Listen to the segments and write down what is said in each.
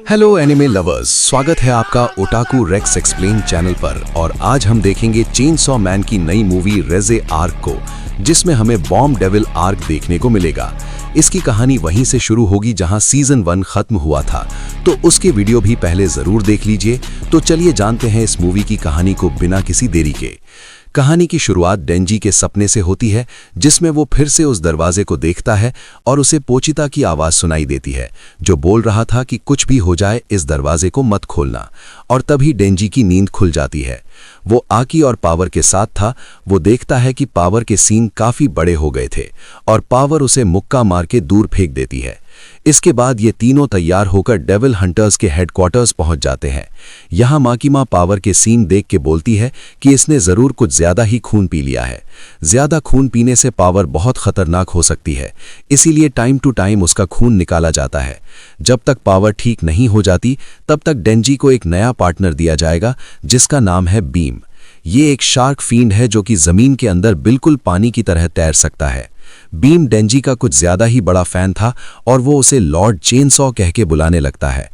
Hello anime lovers, स्वागत है आपका ओटाकू रेक्स एक्सप्लेन चैनल पर। और आज हम देखेंगे चेनसॉ मैन की नई मूवी रेजे आर्क को, जिसमें हमें बॉम्ब डेविल आर्क देखने को मिलेगा। इसकी कहानी वहीं से शुरू होगी जहां सीजन 1 खत्म हुआ था, तो उसके वीडियो भी पहले जरूर देख लीजिए। तो चलिए जानते हैं इस मूवी की कहानी को बिना किसी देरी के। कहानी की शुरुआत डेंजी के सपने से होती है, जिसमें वो फिर से उस दरवाजे को देखता है और उसे पोचिता की आवाज सुनाई देती है, जो बोल रहा था कि कुछ भी हो जाए इस दरवाजे को मत खोलना। और तभी डेंजी की नींद खुल जाती है। वो आकी और पावर के साथ था। वो देखता है कि पावर के सीन काफी बड़े हो गए थे और पावर उसे मुक्का मार के दूर फेंक देती है। इसके बाद ये तीनों तैयार होकर डेविल हंटर्स के हेडक्वार्टर्स पहुंच जाते हैं। यहां माकिमा पावर के सीन देख के बोलती है कि इसने जरूर कुछ ज्यादा ही खून पी लिया है। ज्यादा खून पीने से पावर बहुत खतरनाक हो सकती है, इसीलिए टाइम टू टाइम उसका खून निकाला जाता है। जब तक पावर ठीक नहीं हो जाती, तब तक डेंजी को एक नया पार्टनर दिया जाएगा, जिसका नाम है बीम। ये एक शार्क फील्ड है जो कि जमीन के अंदर बिल्कुल पानी की तरह तैर सकता है। बीम डेंजी का कुछ ज्यादा ही बड़ा फैन था और वो उसे लॉर्ड चेनसॉ कह के बुलाने लगता है।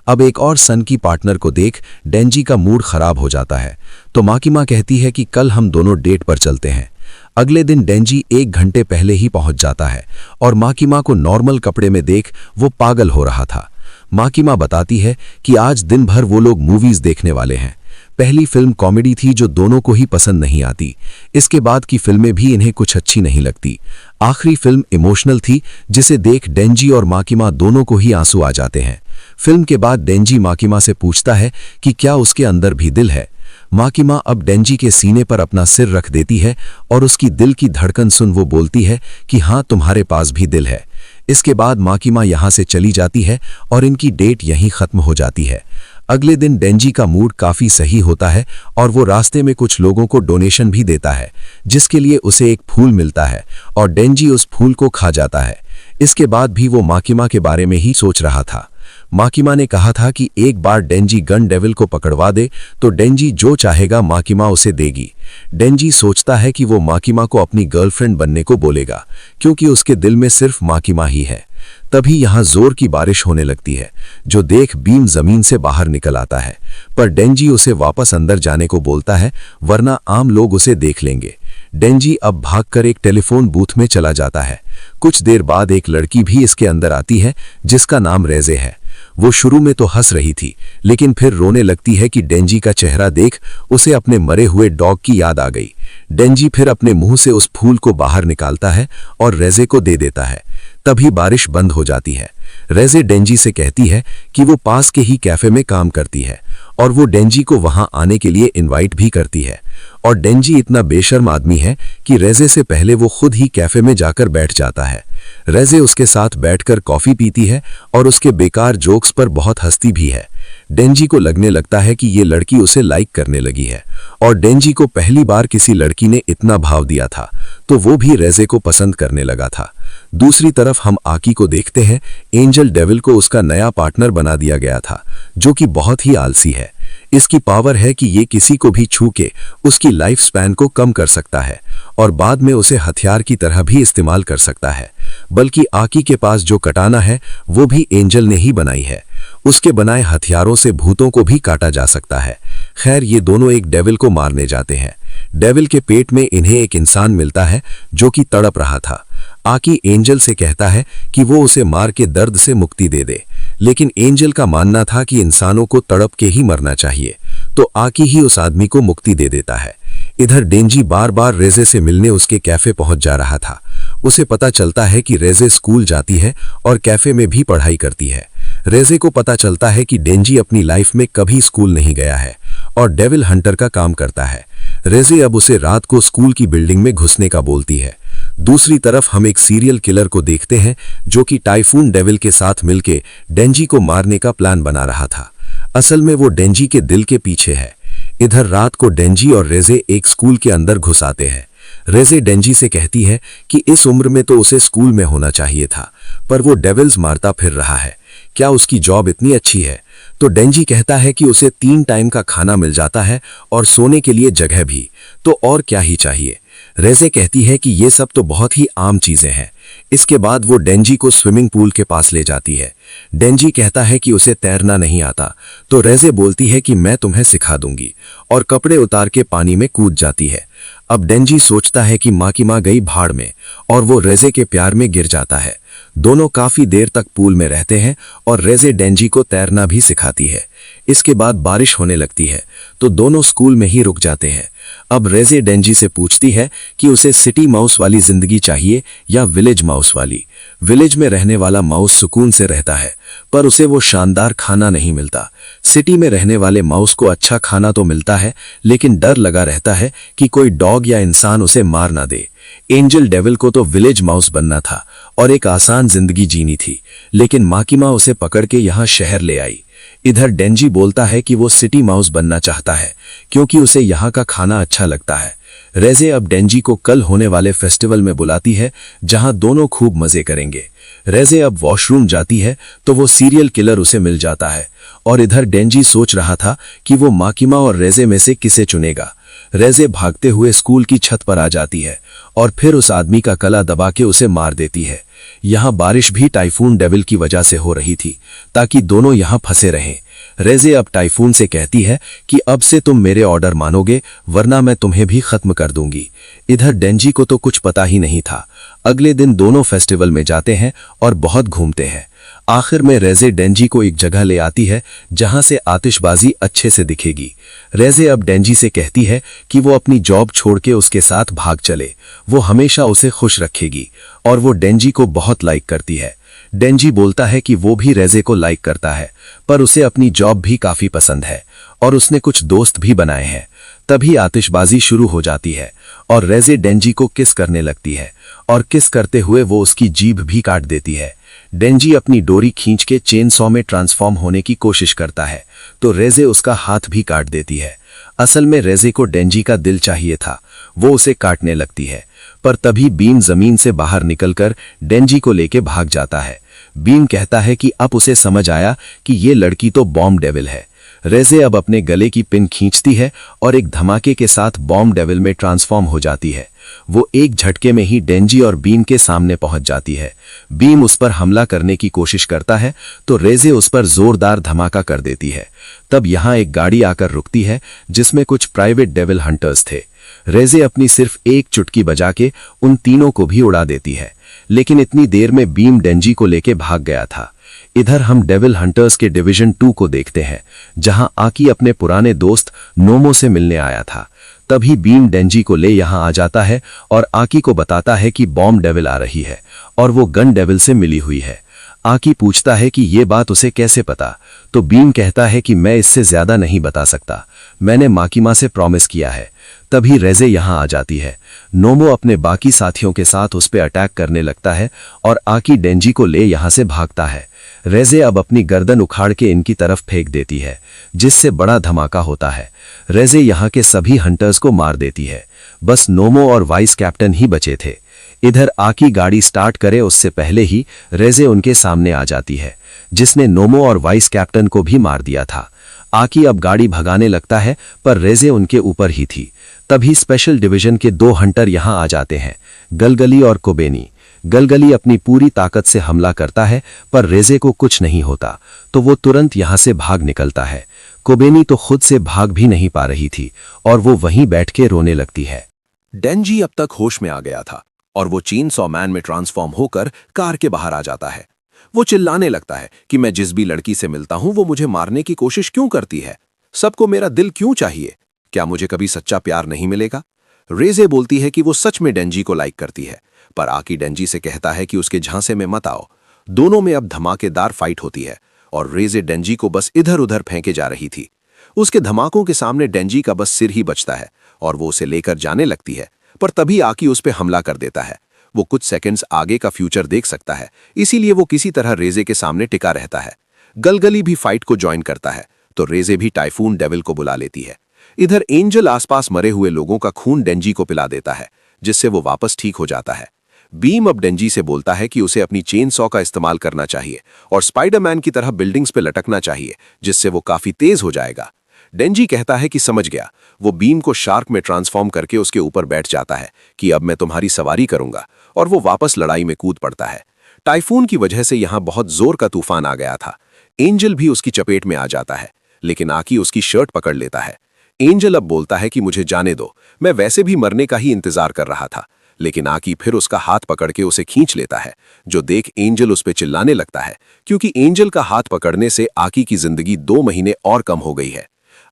अब एक और सन की पार्टनर को देख डेंजी का मूड खराब हो जाता है, तो माकिमा कहती है कि कल हम दोनों डेट पर चलते हैं। अगले दिन डेंजी 1 घंटे पहले ही पहुंच जाता है और माकिमा को नॉर्मल कपड़े में देख वो पागल हो रहा था। माकिमा बताती है कि आज दिन भर वो लोग मूवीज देखने वाले हैं। पहली फिल्म कॉमेडी थी जो दोनों को ही पसंद नहीं आती। इसके बाद की फिल्में भी इन्हें कुछ अच्छी नहीं लगती। आखिरी फिल्म इमोशनल थी, जिसे देख डेंजी और माकिमा दोनों को ही आंसू आ जाते हैं। फिल्म के बाद डेंजी माकिमा से पूछता है कि क्या उसके अंदर भी दिल है। माकिमा अब डेंजी के सीने पर अपना सिर रख देती है और उसकी दिल की धड़कन सुन वो बोलती है कि हाँ, तुम्हारे पास भी दिल है। इसके बाद माकिमा यहां से चली जाती है और इनकी डेट यहीं खत्म हो जाती है। अगले दिन डेंजी का मूड काफी सही होता है और वो रास्ते में कुछ लोगों को डोनेशन भी देता है, जिसके लिए उसे एक फूल मिलता है और डेंजी उस फूल को खा जाता है। इसके बाद भी वो माकिमा के बारे में ही सोच रहा था। माकिमा ने कहा था कि एक बार डेंजी गन डेविल को पकड़वा दे तो डेंजी जो चाहेगा माकिमा उसे देगी। डेंजी सोचता है कि वो माकिमा को अपनी गर्लफ्रेंड बनने को बोलेगा, क्योंकि उसके दिल में सिर्फ माकिमा ही है। तभी यहां जोर की बारिश होने लगती है, जो देख बीम जमीन से बाहर निकल आता है, पर डेंजी उसे वापस अंदर जाने को बोलता है, वरना आम लोग उसे देख लेंगे। डेंजी अब भागकर एक टेलीफोन बूथ में चला जाता है। कुछ देर बाद एक लड़की भी इसके अंदर आती है, जिसका नाम रेजे है। वो शुरू में तो हंस रही थी, लेकिन फिर रोने लगती है कि डेंजी का चेहरा देख उसे अपने मरे हुए डॉग की याद आ गई। डेंजी फिर अपने मुंह से उस फूल को बाहर निकालता है और रेजे को दे देता है। तभी बारिश बंद हो जाती है। रेजे डेंजी से कहती है कि वो पास के ही कैफे में काम करती है और वो डेंजी को वहां आने के लिए इनवाइट भी करती है। और डेंजी इतना बेशर्म आदमी है कि रेजे से पहले वो खुद ही कैफे में जाकर बैठ जाता है। रेजे उसके साथ बैठकर कॉफी पीती है और उसके बेकार जोक्स पर बहुत हंसती भी है। डेंजी को लगने लगता है कि ये लड़की उसे लाइक करने लगी है और डेंजी को पहली बार किसी लड़की ने इतना भाव दिया था, तो वो भी रेजे को पसंद करने लगा था। दूसरी तरफ हम आकी को देखते हैं। एंजल डेविल को उसका नया पार्टनर बना दिया गया था, जो कि बहुत ही आलसी है। इसकी पावर है कि ये किसी को भी छू के उसकी लाइफ स्पैन को कम कर सकता है और बाद में उसे हथियार की तरह भी इस्तेमाल कर सकता है। बल्कि आकी के पास जो कटाना है वो भी एंजल ने ही बनाई है। उसके बनाए हथियारों से भूतों को भी काटा जा सकता है। खैर, ये दोनों एक डेविल को मारने जाते हैं। डेविल के पेट में इन्हें एक इंसान मिलता है जो कि तड़प रहा था। आकी एंजल से कहता है कि वो उसे मार के दर्द से मुक्ति दे दे, लेकिन एंजल का मानना था कि इंसानों को तड़प के ही मरना चाहिए, तो आकी ही उस आदमी को मुक्ति दे देता है। इधर डेंजी बार बार रेजे से मिलने उसके कैफे पहुंच जा रहा था। उसे पता चलता है कि रेजे स्कूल जाती है और कैफे में भी पढ़ाई करती है। रेजे को पता चलता है कि डेंजी अपनी लाइफ में कभी स्कूल नहीं गया है और डेविल हंटर का काम करता है। रेजे अब उसे रात को स्कूल की बिल्डिंग में घुसने का बोलती है। दूसरी तरफ हम एक सीरियल किलर को देखते हैं, जो कि टाइफून डेविल के साथ मिलके डेंजी को मारने का प्लान बना रहा था। असल में वो डेंजी के दिल के पीछे है। इधर रात को डेंजी और रेजे एक स्कूल के अंदर घुस आते हैं। रेजे डेंजी से कहती है कि इस उम्र में तो उसे स्कूल में होना चाहिए था, पर वो डेविल्स मारता फिर रहा है। क्या उसकी जॉब इतनी अच्छी है? तो डेंजी कहता है कि उसे 3 टाइम का खाना मिल जाता है और सोने के लिए जगह भी, तो और क्या ही चाहिए। रेजे कहती है कि ये सब तो बहुत ही आम चीजें हैं, इसके बाद वो डेंजी को स्विमिंग पूल के पास ले जाती है। डेंजी कहता है कि उसे तैरना नहीं आता, तो रेजे बोलती है कि मैं तुम्हें सिखा दूंगी, और कपड़े उतार के पानी में कूद जाती है। अब डेंजी सोचता है कि माँ की माँ गई भाड़ में, और वो रेजे के प्यार में गिर जाता है। दोनों काफी देर तक पूल में रहते हैं और रेजे डेंजी को तैरना भी सिखाती है। इसके बाद बारिश होने लगती है, तो दोनों स्कूल में ही रुक जाते हैं। अब रेजे डेंजी से पूछती है कि उसे सिटी माउस वाली जिंदगी चाहिए या विलेज माउस वाली। विलेज में रहने वाला माउस सुकून से रहता है, पर उसे वो शानदार खाना नहीं मिलता। सिटी में रहने वाले माउस को अच्छा खाना तो मिलता है, लेकिन डर लगा रहता है कि कोई डॉग या इंसान उसे मार ना दे। एंजल डेविल को तो विलेज माउस बनना था और एक आसान जिंदगी जीनी थी, लेकिन माँ की माँ उसे पकड़ के यहाँ शहर ले आई। इधर डेंजी बोलता है कि वो सिटी माउस बनना चाहता है, क्योंकि उसे यहाँ का खाना अच्छा लगता है। रेजे अब डेंजी को कल होने वाले फेस्टिवल में बुलाती है, जहां दोनों खूब मजे करेंगे। रेजे अब वॉशरूम जाती है, तो वो सीरियल किलर उसे मिल जाता है, और इधर डेंजी सोच रहा था कि वो माकिमा और रेजे में से किसे चुनेगा। रेजे भागते हुए स्कूल की छत पर आ जाती है और फिर उस आदमी का गला दबा के उसे मार देती है। यहाँ बारिश भी टाइफून डेविल की वजह से हो रही थी, ताकि दोनों यहाँ फंसे रहें। रेजे अब टाइफून से कहती है कि अब से तुम मेरे ऑर्डर मानोगे, वरना मैं तुम्हें भी खत्म कर दूंगी। इधर डेंजी को तो कुछ पता ही नहीं था। अगले दिन दोनों फेस्टिवल में जाते हैं और बहुत घूमते हैं। आखिर में रेजे डेंजी को एक जगह ले आती है जहां से आतिशबाजी अच्छे से दिखेगी। रेजे अब डेंजी से कहती है कि वो अपनी जॉब छोड़ के उसके साथ भाग चले, वो हमेशा उसे खुश रखेगी, और वो डेंजी को बहुत लाइक करती है। डेंजी बोलता है कि वो भी रेजे को लाइक करता है, पर उसे अपनी जॉब भी काफी पसंद है और उसने कुछ दोस्त भी बनाए हैं। तभी आतिशबाजी शुरू हो जाती है और रेजे डेंजी को किस करने लगती है, और किस करते हुए वो उसकी जीभ भी काट देती है। डेंजी अपनी डोरी खींच के चेन सॉ में ट्रांसफॉर्म होने की कोशिश करता है, तो रेजे उसका हाथ भी काट देती है। असल में रेजे को डेंजी का दिल चाहिए था, वो उसे काटने लगती है, पर तभी बीम जमीन से बाहर निकलकर डेंजी को लेके भाग जाता है। बीम कहता है कि अब उसे समझ आया कि ये लड़की तो बॉम्ब डेविल है। रेजे अब अपने गले की पिन खींचती है और एक धमाके के साथ बॉम्ब डेविल में ट्रांसफॉर्म हो जाती है। वो एक झटके में ही डेंजी और बीम के सामने पहुंच जाती है। बीम उस पर हमला करने की कोशिश करता है, तो रेजे उस पर जोरदार धमाका कर देती है। तब यहाँ एक गाड़ी आकर रुकती है जिसमें कुछ प्राइवेट डेविल हंटर्स थे। रेजे अपनी सिर्फ एक चुटकी बजा के उन तीनों को भी उड़ा देती है, लेकिन इतनी देर में बीम डेंजी को लेके भाग गया था। इधर हम डेविल हंटर्स के डिवीजन 2 को देखते हैं, जहां आकी अपने पुराने दोस्त नोमो से मिलने आया था। तभी बीम डेंजी को ले यहां आ जाता है और आकी को बताता है कि बॉम्ब डेविल आ रही है और वो गन डेविल से मिली हुई है। आकी पूछता है कि ये बात उसे कैसे पता, तो बीम कहता है कि मैं इससे ज्यादा नहीं बता सकता, मैंने माकिमा से प्रॉमिस किया है। तभी रेजे यहां आ जाती है। नोमो अपने बाकी साथियों के साथ उस पर अटैक करने लगता है और आकी डेंजी को ले यहां से भागता है। रेजे अब अपनी गर्दन उखाड़ के इनकी तरफ फेंक देती है, जिससे बड़ा धमाका होता है। रेजे यहां के सभी हंटर्स को मार देती है, बस नोमो और वाइस कैप्टन ही बचे थे। इधर आकी गाड़ी स्टार्ट करे उससे पहले ही रेजे उनके सामने आ जाती है, जिसने नोमो और वाइस कैप्टन को भी मार दिया था। आकी अब गाड़ी भगाने लगता है, पर रेजे उनके ऊपर ही थी। तभी स्पेशल डिवीजन के 2 हंटर यहां आ जाते हैं, गलगली और कोबेनी। गलगली अपनी पूरी ताकत से हमला करता है, पर रेजे को कुछ नहीं होता, तो वो तुरंत यहां से भाग निकलता है। कोबेनी तो खुद से भाग भी नहीं पा रही थी और वो वहीं बैठ के रोने लगती है। डेंजी अब तक होश में आ गया था और वो चेन सॉ मैन में ट्रांसफॉर्म होकर कार के बाहर आ जाता है। वो चिल्लाने लगता है कि मैं जिस भी लड़की से मिलता हूं वो मुझे मारने की कोशिश क्यों करती है, सबको मेरा दिल क्यों चाहिए, क्या मुझे कभी सच्चा प्यार नहीं मिलेगा। रेजे बोलती है कि वो सच में डेंजी को लाइक करती है, पर आकी डेंजी से कहता है कि उसके झांसे में मत आओ। दोनों में अब धमाकेदार फाइट होती है और रेजे डेंजी को बस इधर उधर फेंके जा रही थी। उसके धमाकों के सामने डेंजी का बस सिर ही बचता है और वो उसे लेकर जाने लगती है, पर तभी आकी उस पर हमला कर देता है। वो कुछ सेकंड्स आगे का फ्यूचर देख सकता है, इसीलिए वो किसी तरह रेजे के सामने टिका रहता है। गलगली भी फाइट को ज्वाइन करता है, तो रेजे भी टाइफून डेविल को बुला लेती है। इधर एंजल आसपास मरे हुए लोगों का खून डेंजी को पिला देता है, जिससे वो वापस ठीक हो जाता है। बीम अब डेंजी से बोलता है कि उसे अपनी चेन सॉ का इस्तेमाल करना चाहिए और स्पाइडरमैन की तरह बिल्डिंग्स पे लटकना चाहिए, जिससे वो काफी तेज हो जाएगा। डेंजी कहता है कि समझ गया। वो बीम को शार्क में ट्रांसफॉर्म करके उसके ऊपर बैठ जाता है कि अब मैं तुम्हारी सवारी करूंगा, और वो वापस लड़ाई में कूद पड़ता है। टाइफून की वजह से यहाँ बहुत जोर का तूफान आ गया था। एंजल भी उसकी चपेट में आ जाता है, लेकिन आकी उसकी शर्ट पकड़ लेता है। एंजल अब बोलता है कि मुझे जाने दो, मैं वैसे भी मरने का ही इंतजार कर रहा था। लेकिन आकी फिर उसका हाथ पकड़ के उसे खींच लेता है, जो देख एंजल उस पर चिल्लाने लगता है, क्योंकि एंजल का हाथ पकड़ने से आकी की जिंदगी 2 महीने और कम हो गई है।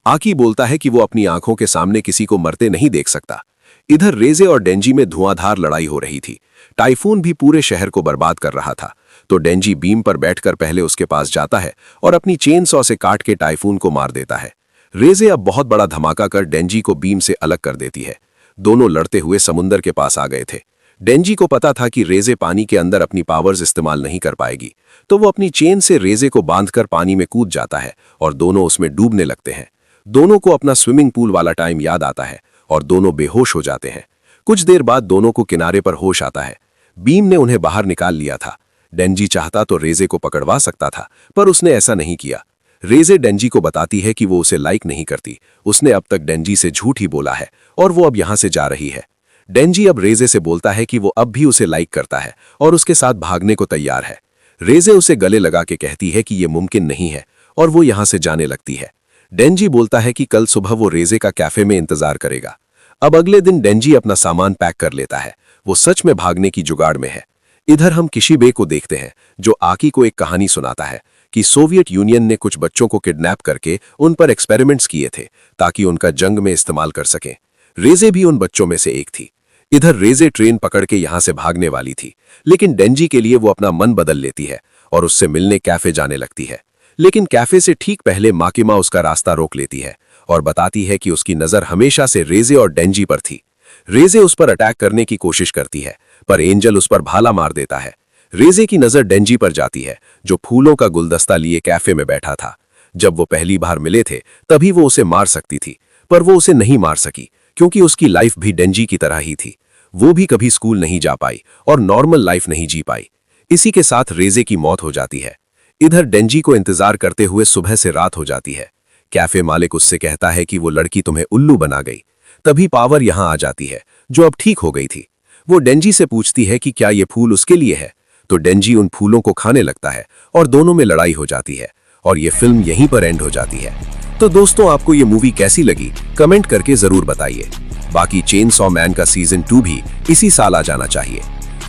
आकी बोलता है कि वो अपनी आंखों के सामने किसी को मरते नहीं देख सकता। इधर रेजे और डेंजी में धुआंधार लड़ाई हो रही थी। टाइफून भी पूरे शहर को बर्बाद कर रहा था, तो डेंजी बीम पर बैठकर पहले उसके पास जाता है और अपनी चेन सॉ से काट के टाइफून को मार देता है। रेजे अब बहुत बड़ा धमाका कर डेंजी को बीम से अलग कर देती है। दोनों लड़ते हुए समुंदर के पास आ गए थे। डेंजी को पता था कि रेजे पानी के अंदर अपनी पावर्स इस्तेमाल नहीं कर पाएगी, तो वो अपनी चेन से रेजे को बांधकर पानी में कूद जाता है और दोनों उसमें डूबने लगते हैं। दोनों को अपना स्विमिंग पूल वाला टाइम याद आता है और दोनों बेहोश हो जाते हैं। कुछ देर बाद दोनों को किनारे पर होश आता है। बीम ने उन्हें बाहर निकाल लिया था। डेंजी चाहता तो रेजे को पकड़वा सकता था, पर उसने ऐसा नहीं किया। रेजे डेंजी को बताती है कि वो उसे लाइक नहीं करती, उसने अब तक डेंजी से झूठ ही बोला है और वो अब यहाँ से जा रही है। डेंजी अब रेजे से बोलता है कि वो अब भी उसे लाइक करता है और उसके साथ भागने को तैयार है। रेजे उसे गले लगा के कहती है कि ये मुमकिन नहीं है और वो यहाँ से जाने लगती है। डेंजी बोलता है कि कल सुबह वो रेजे का कैफे में इंतजार करेगा। अब अगले दिन डेंजी अपना सामान पैक कर लेता है। वो सच में भागने की जुगाड़ में है। इधर हम किशिबे को देखते हैं, जो आकी को एक कहानी सुनाता है कि सोवियत यूनियन ने कुछ बच्चों को किडनैप करके उन पर एक्सपेरिमेंट्स किए थे ताकि उनका जंग में इस्तेमाल कर सकें। रेजे भी उन बच्चों में से एक थी। इधर रेजे ट्रेन पकड़ के यहां से भागने वाली थी, लेकिन डेंजी के लिए वो अपना मन बदल लेती है और उससे मिलने कैफे जाने लगती है। लेकिन कैफे से ठीक पहले माकिमा उसका रास्ता रोक लेती है और बताती है कि उसकी नजर हमेशा से रेजे और डेंजी पर थी। रेजे उस पर अटैक करने की कोशिश करती है, पर एंजल उस पर भाला मार देता है। रेजे की नजर डेंजी पर जाती है, जो फूलों का गुलदस्ता लिए कैफे में बैठा था। जब वो पहली बार मिले थे तभी वो उसे मार सकती थी, पर वो उसे नहीं मार सकी, क्योंकि उसकी लाइफ भी डेंजी की तरह ही थी। वो भी कभी स्कूल नहीं जा पाई और नॉर्मल लाइफ नहीं जी पाई। इसी के साथ रेजे की मौत हो जाती है। इधर डेंजी को इंतजार करते हुए सुबह से रात हो जाती है। कैफे मालिक उससे कहता है कि वो लड़की तुम्हें उल्लू बना गई। तभी पावर यहां आ जाती है, जो अब ठीक हो गई थी। वो डेंजी से पूछती है कि क्या ये फूल उसके लिए है, तो डेंजी उन फूलों को खाने लगता है और दोनों में लड़ाई हो जाती है और ये फिल्म यहीं पर एंड हो जाती है। तो दोस्तों, आपको ये मूवी कैसी लगी कमेंट करके जरूर बताइए। बाकी चेन सॉ मैन का सीजन 2 भी इसी साल आ जाना चाहिए।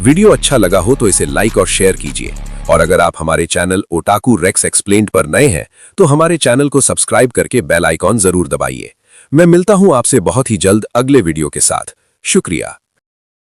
वीडियो अच्छा लगा हो तो इसे लाइक और शेयर कीजिए, और अगर आप हमारे चैनल ओटाकू रेक्स एक्सप्लेन्ड पर नए हैं तो हमारे चैनल को सब्सक्राइब करके बेल आइकॉन जरूर दबाइए। मैं मिलता हूं आपसे बहुत ही जल्द अगले वीडियो के साथ। शुक्रिया।